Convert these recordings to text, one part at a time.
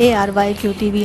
ARYQ TV,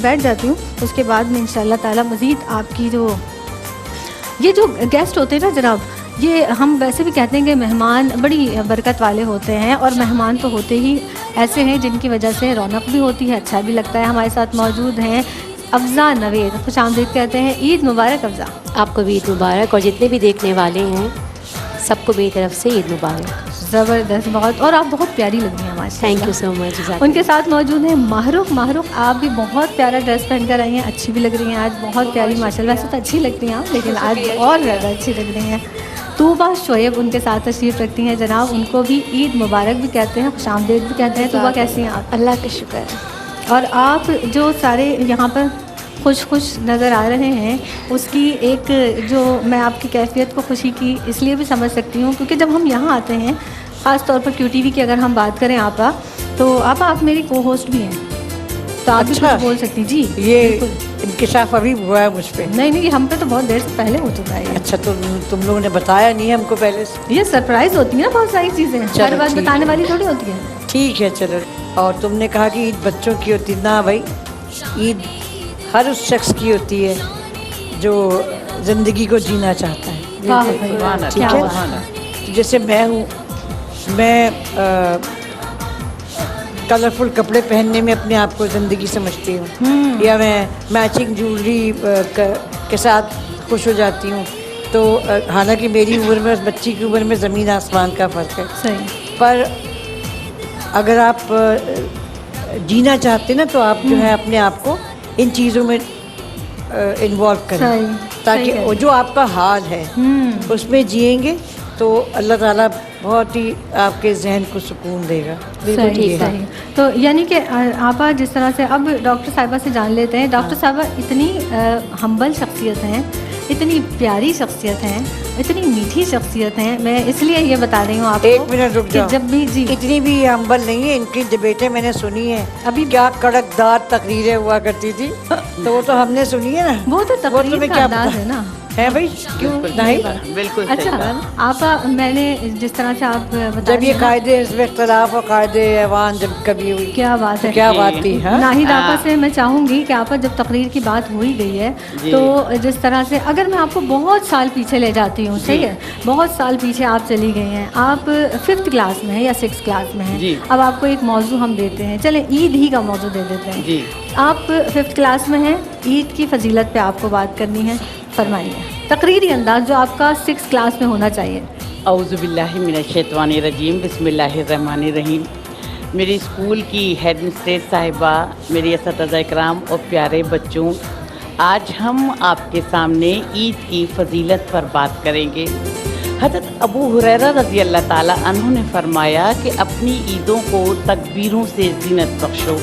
بیٹھ جاتی ہوں، اس کے بعد میں انشاءاللہ تعالیٰ مزید آپ کی یہ جو گیسٹ ہوتے ہیں نا جناب، یہ ہم ویسے بھی کہتے ہیں کہ مہمان بڑی برکت والے ہوتے ہیں، اور مہمان تو ہوتے ہی ایسے ہیں جن کی وجہ سے رونق بھی ہوتی ہے، اچھا بھی لگتا ہے۔ ہمارے ساتھ موجود ہیں افضا نوید، خوش آمدید کہتے ہیں۔ عید مبارک افضا۔ آپ کو بھی عید مبارک، اور جتنے بھی دیکھنے والے ہیں سب کو میری طرف سے عید مبارک۔ زبردست، بہت، اور آپ بہت پیاری لگ رہی ہیں ماشاء اللہ۔ تھینک یو سو مچ۔ ان کے ساتھ موجود ہیں محروق، آپ بھی بہت پیارا ڈریس پہن کر آئی ہیں، اچھی بھی لگ رہی ہیں آج، بہت پیاری ماشاء اللہ۔ ویسے تو اچھی لگتی ہیں آپ، لیکن آج اور زیادہ اچھی لگ رہی ہیں۔ طوبہ شعیب ان کے ساتھ تشریف رکھتی ہیں جناب، ان کو بھی عید مبارک بھی کہتے ہیں، خوش آمدید بھی کہتے ہیں۔ طوبہ کیسی ہیں آپ؟ اللہ کا شکر ہے۔ اور آپ جو سارے یہاں پر خوش نظر آ رہے ہیں، اس کی ایک جو میں آپ کی کیفیت کو خوشی کی اس لیے بھی سمجھ سکتی ہوں، کیونکہ جب ہم یہاں آتے ہیں، خاص طور پر کیو ٹی وی کی اگر ہم بات کریں آپا، تو آپ میری کو ہوسٹ بھی ہیں، تو آپ بھی کچھ بول سکتی۔ جی یہ انکشاف ابھی ہوا ہے مجھ پہ؟ نہیں، ہم پہ تو بہت دیر سے پہلے ہو چکا ہے۔ اچھا، تو تم لوگوں نے بتایا نہیں ہم کو پہلے سے؟ یہ سرپرائز ہوتی ہے نا بہت ساری چیزیں، ہر بات بتانے والی تھوڑی ہوتی ہے۔ ٹھیک ہے چلو۔ اور تم نے کہا کہ عید بچوں کی ہوتی، نہ بھائی، عید ہر اس شخص کی ہوتی ہے جو زندگی کو جینا چاہتا ہے، واہ بھائی واہ، ٹھیک کیا ہے؟ بات ہے۔ جیسے میں ہوں، میں کلرفل کپڑے پہننے میں اپنے آپ کو زندگی سمجھتی ہوں، یا میں میچنگ جولری کے ساتھ خوش ہو جاتی ہوں، تو حالانکہ میری عمر میں، اس بچی کی عمر میں زمین آسمان کا فرق ہے، صحیح۔ پر اگر آپ جینا چاہتے ہیں نا، تو آپ جو ہے اپنے آپ کو ان چیزوں میں انوالو کریں، تاکہ جو آپ کا حال ہے اس میں جئیں گے تو اللہ تعالیٰ بہت ہی آپ کے ذہن کو سکون دے گا۔ صحیح۔ تو یعنی کہ آپا جس طرح سے اب ڈاکٹر صاحبہ سے جان لیتے ہیں، ڈاکٹر صاحبہ اتنی ہمبل شخصیت ہیں، اتنی پیاری شخصیت ہیں، اتنی میٹھی شخصیت ہیں، میں اس لیے یہ بتا رہی ہوں آپ کو۔ ایک منٹ رک جاؤ، جب بھی جی اتنی بھی ہمبل نہیں ہے، ان کی ڈبیٹیں میں نے سنی ہیں، ابھی کیا کڑک دار تقریریں ہوا کرتی تھی، تو وہ تو ہم نے سنی ہے نا، وہ تو تقریر تمہیں کا کیا انداز پتا ہے نا، ہے بھائی؟ کیوں نہیں؟ بالکل صحیح اچھا کہا۔ آپا، میں نے جس طرح سے آپ بتا جب رہی یہ ہیں نا، قاعدے حزب اختلاف اور قاعدے ایوان جب کبھی ہوئی، کیا بات ہے، کیا بات تھی؟ ہاں، ناہید آپا سے میں چاہوں گی کہ آپا جب تقریر کی بات ہو ہی گئی ہے تو جس طرح سے اگر میں آپ کو بہت سال پیچھے لے جاتی ہوں، صحیح ہے، بہت سال پیچھے آپ چلی گئی ہیں، آپ 5th کلاس میں ہیں یا 6th کلاس میں ہیں، اب آپ کو ایک موضوع ہم دیتے ہیں، چلیں عید ہی کا موضوع دے دیتے ہیں۔ آپ 5th کلاس میں ہیں، عید کی فضیلت پہ آپ کو بات کرنی ہے، فرمائیے تقریری انداز جو آپ کا 6th کلاس میں ہونا چاہیے۔ اعوذ باللہ من الشیطان الرجیم، بسم اللہ الرحمن الرحیم۔ میری اسکول کی ہیڈ مسٹریس صاحبہ، میری اساتذہ اکرام اور پیارے بچوں، آج ہم آپ کے سامنے عید کی فضیلت پر بات کریں گے۔ حضرت ابو ہریرہ رضی اللہ تعالیٰ عنہ نے فرمایا کہ اپنی عیدوں کو تکبیروں سے زینت بخشو۔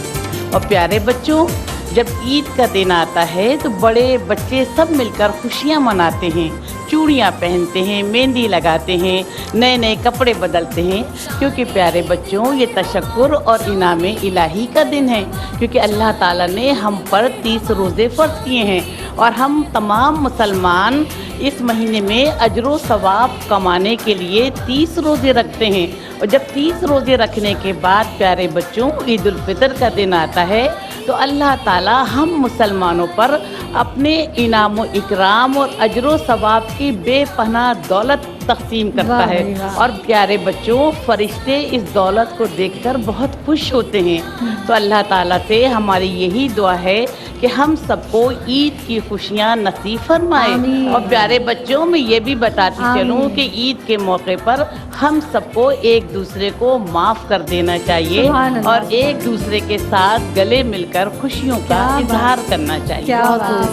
اور پیارے بچوں، جب عید کا دن آتا ہے تو بڑے بچے سب مل کر خوشیاں مناتے ہیں، چوڑیاں پہنتے ہیں، مہندی لگاتے ہیں، نئے نئے کپڑے بدلتے ہیں، کیونکہ پیارے بچوں یہ تشکر اور انعام الہی کا دن ہے، کیونکہ اللہ تعالیٰ نے ہم پر 30 روزے فرض کیے ہیں، اور ہم تمام مسلمان اس مہینے میں اجر و ثواب کمانے کے لیے 30 روزے رکھتے ہیں۔ اور جب 30 روزے رکھنے کے بعد پیارے بچوں عید الفطر کا دن آتا ہے تو اللہ تعالیٰ ہم مسلمانوں پر اپنے انعام و اکرام اور اجر و ثواب کی بے پناہ دولت تقسیم کرتا ہے، اور پیارے بچوں فرشتے اس دولت کو دیکھ کر بہت خوش ہوتے ہیں۔ تو اللہ تعالیٰ سے ہماری یہی دعا ہے کہ ہم سب کو عید کی خوشیاں نصیب فرمائے۔ اور پیارے بچوں میں یہ بھی بتاتی چلوں کہ عید کے موقع پر ہم سب کو ایک دوسرے کو معاف کر دینا چاہیے اور ایک دوسرے کے ساتھ گلے مل کر خوشیوں کا اظہار کرنا چاہیے۔ کیا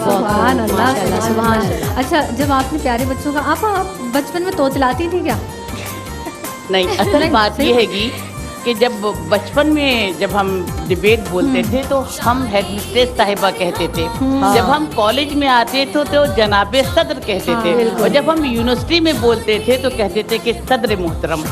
سبحان اللہ، سبحان اللہ۔ اچھا، جب آپ نے پیارے بچوں کا، آپ بچپن میں توتلاتی تھی کیا؟ نہیں، اصل بات یہ ہے گی کہ جب بچپن میں جب ہم ڈبیٹ بولتے تھے تو ہم ہیڈ مسٹریس صاحبہ کہتے تھے، جب ہم کالج میں آتے تھے تو جناب صدر کہتے تھے، اور جب ہم یونیورسٹی میں بولتے تھے تو کہتے تھے کہ صدر محترم۔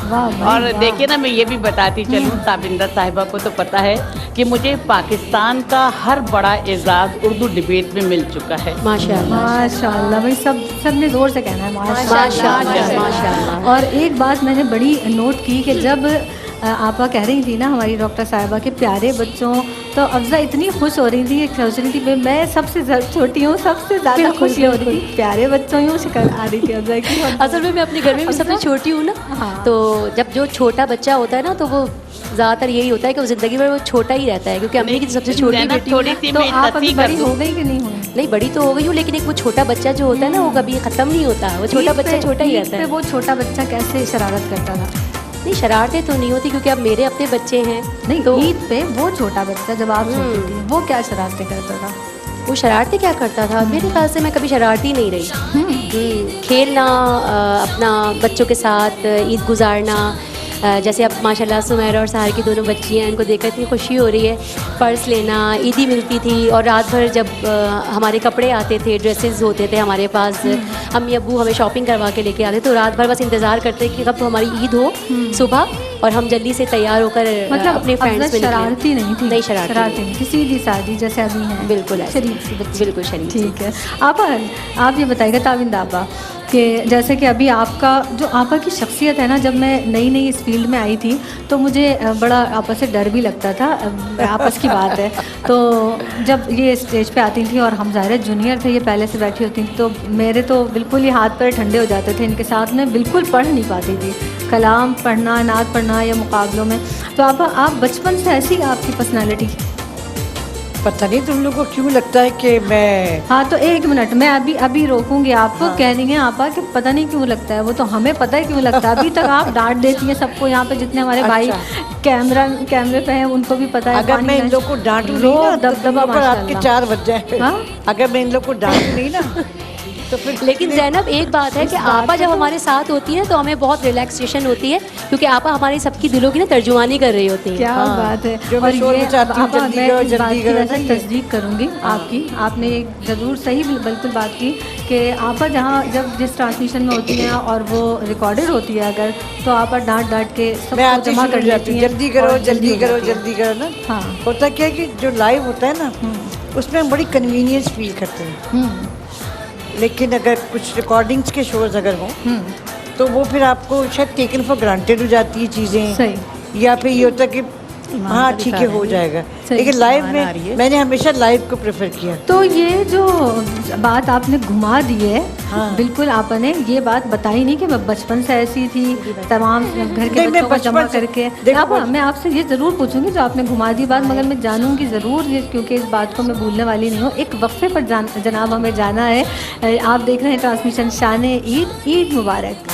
اور دیکھیں نا، میں یہ بھی بتاتی چلوں، تابندہ صاحبہ کو تو پتہ ہے کہ مجھے پاکستان کا ہر بڑا اعزاز اردو ڈبیٹ میں مل چکا ہے۔ ماشاءاللہ ماشاءاللہ بھائی، سب نے زور سے کہنا ہے ماشاءاللہ۔ ماشاءاللہ۔ اور ایک بات میں نے بڑی نوٹ کی کہ جب آپا کہہ رہی تھی نا ہماری ڈاکٹر صاحبہ کے پیارے بچوں، تو افضا اتنی خوش ہو رہی تھی کہ سوچ رہی تھی میں سب سے چھوٹی ہوں, سب سے زیادہ خوشی ہو رہی تھی, پیارے بچوں ہی شکل آ رہی تھی افضا کی. اصل میں اپنے گھر میں بھی سب سے چھوٹی ہوں نا, تو جب جو چھوٹا بچہ ہوتا ہے نا تو وہ زیادہ تر یہی ہوتا ہے کہ وہ زندگی میں وہ چھوٹا ہی رہتا ہے, کیونکہ امی کی سب سے چھوٹی بیٹی ہوں. تو آپ ابھی بڑی ہو گئی کہ نہیں ہوئی؟ نہیں, بڑی تو ہو گئی ہوں, لیکن ایک وہ چھوٹا بچہ جو ہوتا ہے نا وہ کبھی ختم نہیں ہوتا, وہ چھوٹا بچہ چھوٹا ہی رہتا ہے. وہ چھوٹا بچہ کیسے شرارت کرتا تھا؟ نہیں, شرارتیں تو نہیں ہوتی کیونکہ اب میرے اپنے بچے ہیں. نہیں, تو عید پہ وہ چھوٹا بچہ جب آپ چھوٹی تھی وہ کیا شرارتیں کرتا تھا؟ وہ شرارتیں کیا کرتا تھا؟ میرے خیال سے میں کبھی شرارتی نہیں رہی. کھیلنا, اپنا بچوں کے ساتھ عید گزارنا, جیسے اب ماشاء اللہ سمیرہ اور سحر کی دونوں بچی ہیں, ان کو دیکھ کر اتنی خوشی ہو رہی ہے. پرس لینا, عیدی ملتی تھی, اور رات بھر جب ہمارے کپڑے آتے تھے, ڈریسز ہوتے تھے ہمارے پاس, امی ابو ہمیں شاپنگ کروا کے لے کے آتے, تو رات بھر بس انتظار کرتے کہ کب ہماری عید ہو صبح, اور ہم جلدی سے تیار ہو کر اپنے فرینڈس میں شرارتی نہیں تھی. نہیں, شرارتی نہیں, سیدھی سادھی جیسے ابھی ہیں. بالکل شریف سی بچی. بالکل شریف. ٹھیک ہے. آپ یہ بتائیے گا تابند آپا کہ جیسے کہ ابھی آپ کا جو آپا کی شخصیت ہے نا, جب میں نئی اس فیلڈ میں آئی تھی تو مجھے بڑا آپس سے ڈر بھی لگتا تھا, آپس کی بات ہے. تو جب یہ اسٹیج پہ آتی تھیں اور ہم ظاہر جونیئر تھے, یہ پہلے سے بیٹھی ہوتی تھیں, تو میرے تو بالکل ہی ہاتھ پیر ٹھنڈے ہو جاتے تھے ان کے ساتھ. میں بالکل پڑھ نہیں پاتی تھی, کلام پڑھنا, نعت پڑھنا یا مقابلوں میں. تو آپ بچپن سے ایسی آپ کی پرسنالٹی؟ پتہ نہیں تم لوگوں کو کیوں لگتا ہے کہ میں, ہاں تو ایک منٹ میں ابھی روکوں گی آپ کو. کہہ رہی ہیں آپا کہ پتہ نہیں کیوں لگتا ہے, وہ تو ہمیں پتہ ہے کیوں لگتا ہے. ابھی تک آپ ڈانٹ دیتی ہیں سب کو یہاں پہ, جتنے ہمارے بھائی کیمرے پہ ہیں ان کو بھی پتہ ہے. اگر میں ان لوگ کو ڈانٹوں نہیں نا تو تم لوگ پر آپ کے 4 بج جائیں. اگر میں ان لوگ کو ڈانٹوں نہیں نا تو پھر. لیکن زینب ایک بات ہے کہ آپا جب ہمارے ساتھ ہوتی ہیں تو ہمیں بہت ریلیکسیشن ہوتی ہے, کیونکہ آپا ہماری سب کی دلوں کی نا ترجمانی کر رہی ہوتی ہیں. کیا بات ہے. اور یہ تصدیق کروں گی آپ کی, آپ نے ایک ضرور صحیح بالکل بات کی کہ آپا جب جس ٹرانسمیشن میں ہوتی ہیں اور وہ ریکارڈڈ ہوتی ہے اگر, تو آپا ڈانٹ کے سب کو جمع کر لیتی ہیں, جلدی کرو نا. ہاں, ہوتا کیا کہ جو لائیو ہوتا ہے نا اس میں ہم بڑی کنوینئنس فیل کرتے ہیں, لیکن اگر کچھ ریکارڈنگس کے شوز اگر ہوں تو وہ پھر آپ کو شاید ٹیکن فار گرانٹیڈ ہو جاتی ہے چیزیں, یا پھر یہ ہوتا ہے کہ ہاں ٹھیک ہے ہو جائے گا. لیکن لائیو میں نے ہمیشہ لائیو کو پریفر کیا. تو یہ جو بات آپ نے گھما دی ہے, بالکل آپ نے یہ بات بتائی نہیں کہ میں بچپن سے ایسی تھی, تمام گھر کے بچوں کو جمع کر کے. میں آپ سے یہ ضرور پوچھوں گی جو آپ نے گھما دی بات, مگر میں جانوں گی ضرور, کیونکہ اس بات کو میں بھولنے والی نہیں ہوں. ایک وقفے پر جناب ہمیں جانا ہے. آپ دیکھ رہے ہیں ٹرانسمیشن شان عید. عید مبارک.